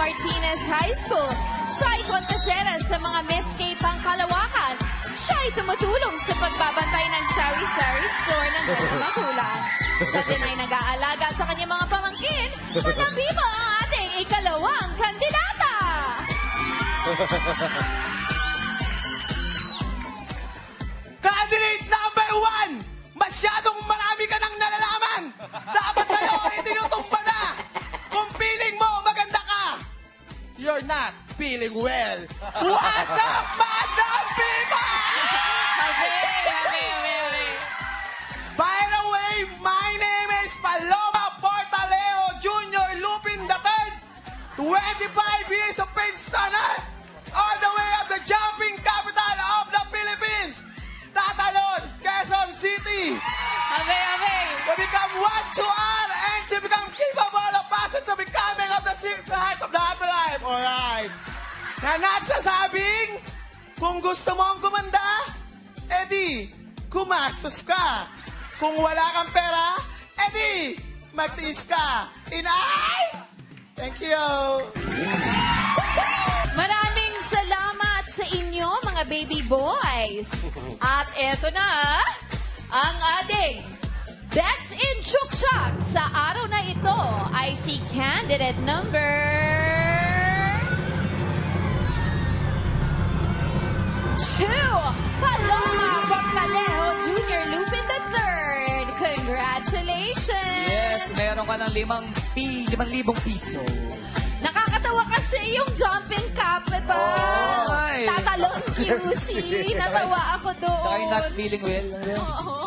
Martinez High School. Siya ay kontasera sa mga Miss K-Pang Kalawakan. Siya ay tumutulong sa pagbabantay ng sari-sari store ng kanyang magulang. Siya din ay nag-aalaga sa kanyang mga pamangkin. Malabi mo ang ating ikalawang kandidata! Candidate number 1! Masyadong marami ka nang nalalaman! Dapat sa'yo ay tinutumba na! Kung feeling mo maganda ka, you're not feeling well. What's up, Madam Pipa? By the way, my name is Paloma Portaleo Jr. Lupin III, 25 years of page stunner, all the way of the jumping capital of the Philippines, Tatalon, Quezon City. To become what you are and to become capable of passing to becoming of the heart of the afterlife. Alright. Na nagsasabing, kung gusto mong kumanda, edi, kumastos ka. Kung wala kang pera, edi, magtiis ka. Inay! Thank you. Maraming salamat sa inyo, mga baby boys. At eto na, ang ating Bex in Chukchak sa araw na ito ay si candidate number 2, Paloma Portaleo Jr. Lupin III. Congratulations! Yes, meron ka ng 5,000 piso. Nakakatawa kasi yung jumping capital. Oy. Tatalon QC. Natawa ako doon. Tsaka yung not feeling well. Oo.